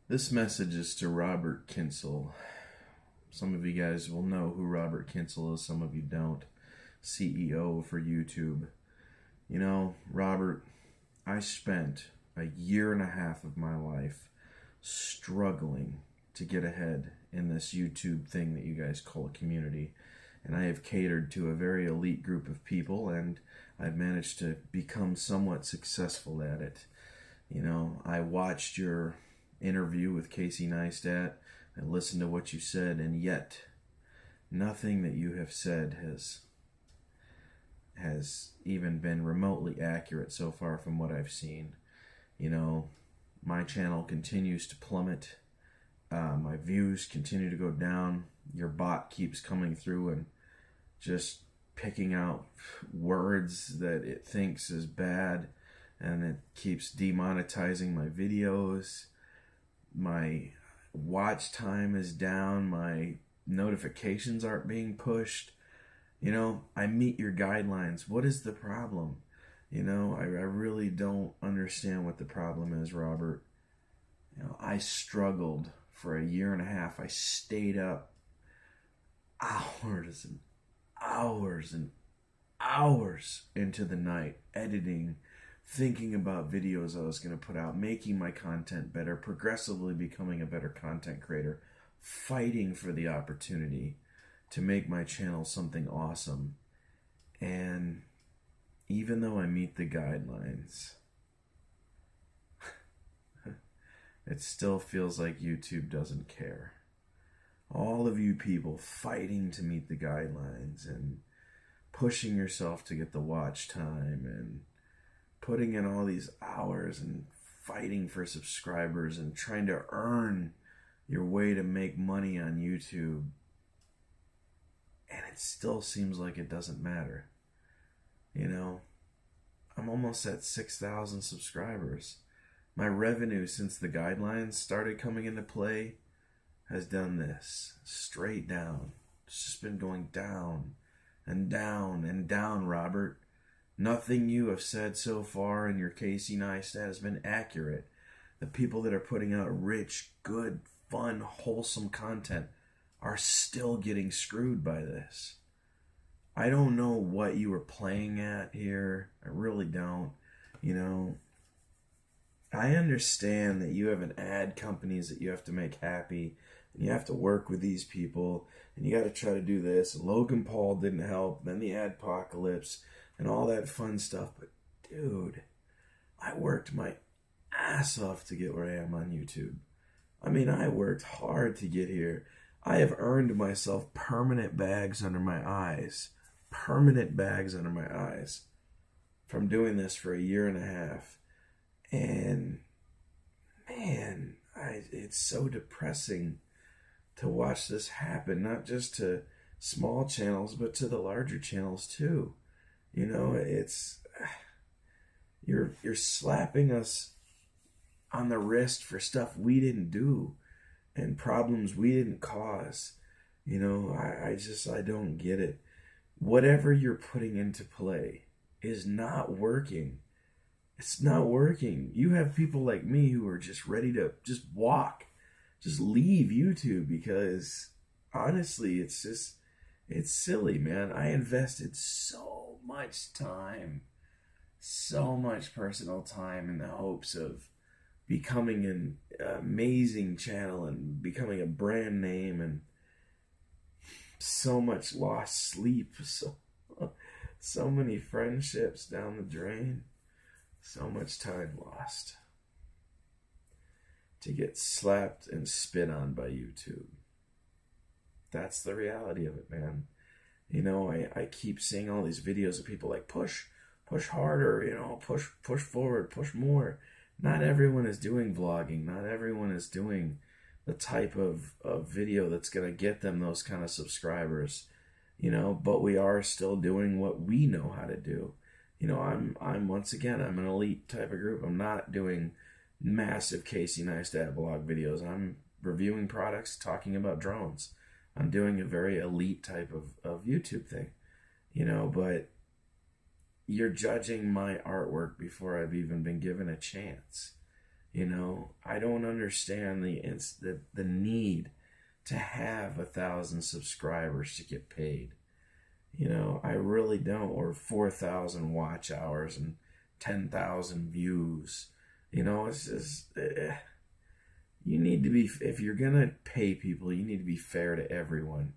This message is to Robert Kyncl. Some of you guys will know who Robert Kyncl is, some of you don't. CEO for YouTube. You know, Robert, I spent a year and a half of my life struggling to get ahead in this YouTube thing that you guys call a community. And I have catered to a very elite group of people, and I've managed to become somewhat successful at it. You know, I watched your interview with Casey Neistat. I listened to what you said, and yet nothing that you have said has even been remotely accurate so far from what I've seen. You know, my channel continues to plummet. My views continue to go down. Your bot keeps coming through and just picking out words that it thinks is bad, and it keeps demonetizing my videos. My watch time is down. My notifications aren't being pushed. You know, I meet your guidelines. What is the problem? You know, I really don't understand what the problem is, Robert. You know, I struggled for a year and a half. I stayed up hours and hours and hours into the night editing, thinking about videos I was going to put out, making my content better, progressively becoming a better content creator, fighting for the opportunity to make my channel something awesome. And even though I meet the guidelines, it still feels like YouTube doesn't care. All of you people fighting to meet the guidelines and pushing yourself to get the watch time and putting in all these hours and fighting for subscribers and trying to earn your way to make money on YouTube. And it still seems like it doesn't matter. You know, I'm almost at 6,000 subscribers. My revenue since the guidelines started coming into play has done this, straight down. It's just been going down and down and down, Robert. Nothing you have said so far in your Casey Neistat has been accurate. The people that are putting out rich, good, fun, wholesome content are still getting screwed by this. I don't know what you were playing at here. I really don't. You know, I understand that you have an ad companies that you have to make happy, and you have to work with these people, and you got to try to do this. And Logan Paul didn't help, then the adpocalypse, and all that fun stuff. But dude, I worked my ass off to get where I am on YouTube. I mean, I worked hard to get here. I have earned myself permanent bags under my eyes. Permanent bags under my eyes from doing this for a year and a half. And man, it's so depressing to watch this happen, not just to small channels, but to the larger channels too. You know, it's you're slapping us on the wrist for stuff we didn't do and problems we didn't cause. You know, I don't get it. Whatever you're putting into play is not working. It's not working. You have people like me who are just ready to just walk, just leave YouTube because honestly, it's silly, man. I invested so much time, so much personal time in the hopes of becoming an amazing channel and becoming a brand name, and so much lost sleep, so many friendships down the drain, so much time lost to get slapped and spit on by YouTube. That's the reality of it, man. You know, I keep seeing all these videos of people like push harder, you know, push forward, push more. Not everyone is doing vlogging. Not everyone is doing the type of video that's going to get them those kind of subscribers, you know, but we are still doing what we know how to do. You know, I'm once again, I'm an elite type of group. I'm not doing massive Casey Neistat vlog videos. I'm reviewing products, talking about drones. I'm doing a very elite type of YouTube thing, you know, but you're judging my artwork before I've even been given a chance. I don't understand the need to have 1,000 subscribers to get paid. I really don't. Or 4,000 watch hours and 10,000 views. It's just, you need to be, if you're going to pay people, you need to be fair to everyone.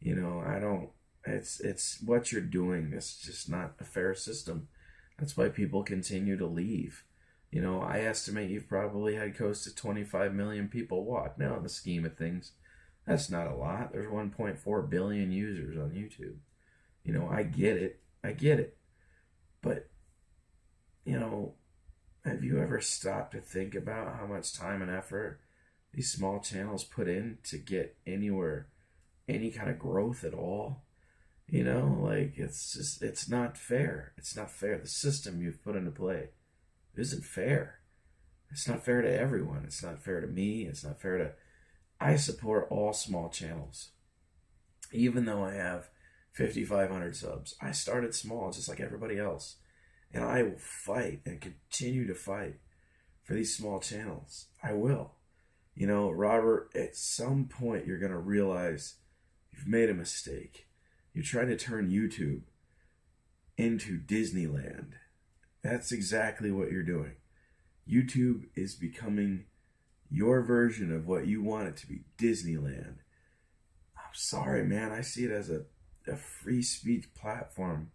It's what you're doing. It's just not a fair system. That's why people continue to leave. I estimate you've probably had close to 25 million people watch. Now, in the scheme of things, that's not a lot. There's 1.4 billion users on YouTube. I get it. But, have you ever stopped to think about how much time and effort these small channels put in to get anywhere, any kind of growth at all? It's not fair. It's not fair. The system you've put into play isn't fair. It's not fair to everyone. It's not fair to me. It's not fair to... I support all small channels. Even though I have 5,500 subs, I started small just like everybody else. And I will fight and continue to fight for these small channels. I will. Robert, at some point you're going to realize you've made a mistake. You're trying to turn YouTube into Disneyland. That's exactly what you're doing. YouTube is becoming your version of what you want it to be, Disneyland. I'm sorry, man. I see it as a free speech platform.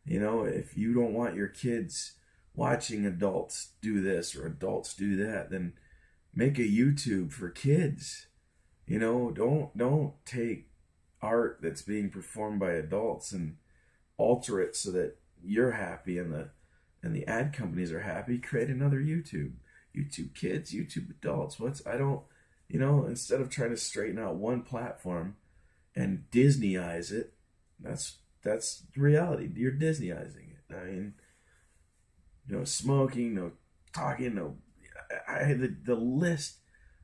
If you don't want your kids watching adults do this or adults do that, then make a YouTube for kids. Don't take art that's being performed by adults and alter it so that you're happy and the ad companies are happy. Create another YouTube kids, YouTube adults. Instead of trying to straighten out one platform and Disneyize it, that's reality. You're Disneyizing it. I mean, no smoking, no talking, the list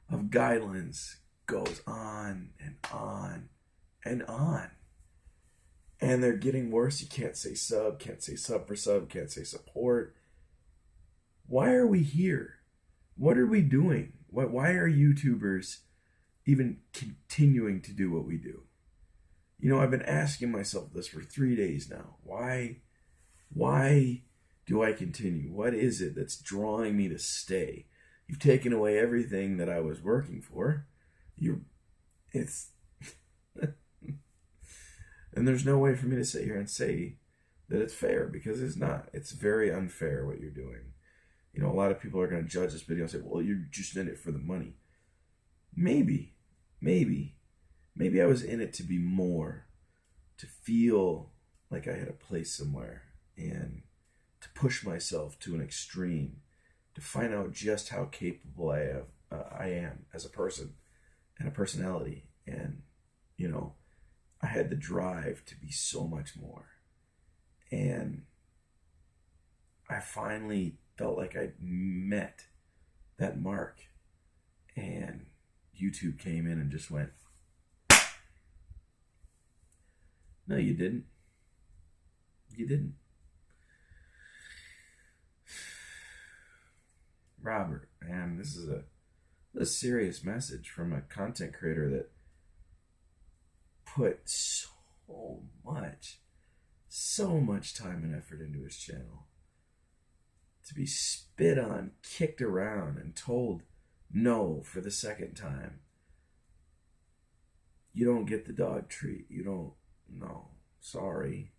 of guidelines goes on and on and on. And they're getting worse. You can't say sub for sub, can't say support. Why are we here? What are we doing? Why are YouTubers even continuing to do what we do? I've been asking myself this for 3 days now. Why do I continue? What is it that's drawing me to stay? You've taken away everything that I was working for. And there's no way for me to sit here and say that it's fair, because it's not. It's very unfair what you're doing. A lot of people are going to judge this video and say, well, you're just in it for the money. Maybe I was in it to be more, to feel like I had a place somewhere, and to push myself to an extreme, to find out just how capable I am as a person and a personality. And, I had the drive to be so much more. And I finally felt like I met that mark. And YouTube came in and just went, no, you didn't. You didn't. Robert, man, this is a serious message from a content creator that put so much time and effort into his channel, to be spit on, kicked around, and told no for the second time. You don't get the dog treat. You don't. No, sorry.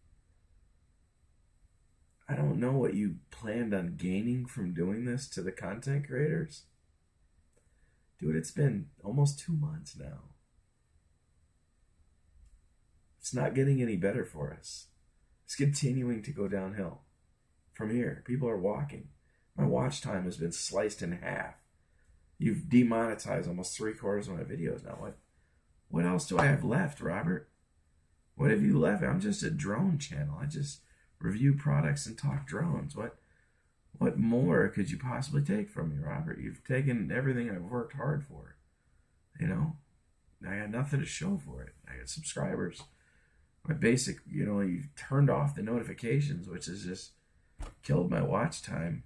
I don't know what you planned on gaining from doing this to the content creators. Dude, it's been almost 2 months now. It's not getting any better for us. It's continuing to go downhill from here. People are walking. My watch time has been sliced in half. You've demonetized almost 3/4 of my videos now. What else do I have left, Robert? What have you left? I'm just a drone channel. I just review products and talk drones. What more could you possibly take from me, Robert? You've taken everything I've worked hard for. I got nothing to show for it. I got subscribers. My basic, you turned off the notifications, which has just killed my watch time.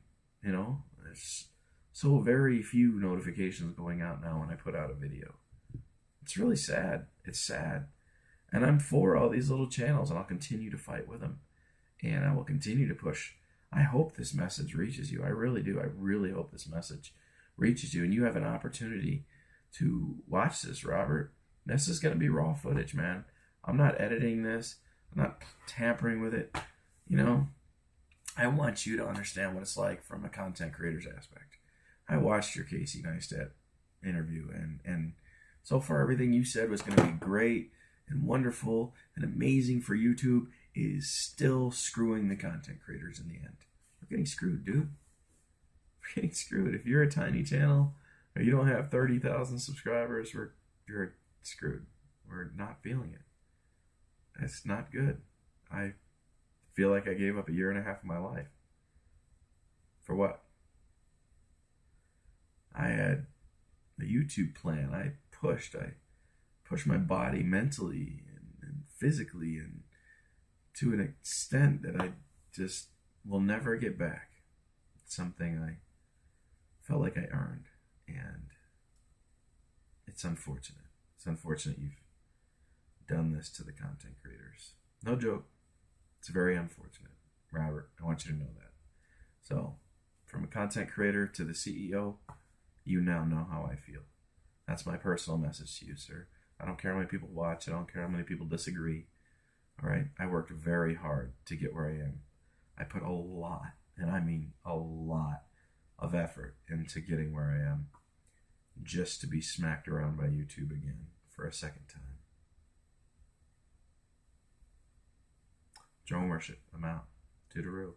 so very few notifications going out now when I put out a video. It's really sad. It's sad. And I'm for all these little channels, and I'll continue to fight with them. And I will continue to push. I hope this message reaches you. I really do. I really hope this message reaches you. And you have an opportunity to watch this, Robert. This is going to be raw footage, man. I'm not editing this. I'm not tampering with it. You know, I want you to understand what it's like from a content creator's aspect. I watched your Casey Neistat interview, and so far everything you said was going to be great and wonderful and amazing for YouTube is still screwing the content creators in the end. We're getting screwed, dude. We're getting screwed. If you're a tiny channel or you don't have 30,000 subscribers, you're screwed. We're not feeling it. It's not good. I feel like I gave up 1.5 years of my life. For what? I had a YouTube plan. I pushed my body mentally and physically, and to an extent that I just will never get back. It's something I felt like I earned, and it's unfortunate. It's unfortunate you've done this to the content creators. No joke. It's very unfortunate. Robert, I want you to know that. So, from a content creator to the CEO, you now know how I feel. That's my personal message to you, sir. I don't care how many people watch. I don't care how many people disagree. All right? I worked very hard to get where I am. I put a lot, and I mean a lot, of effort into getting where I am, just to be smacked around by YouTube again for a second time. Drone worship. I'm out. Toodaloo.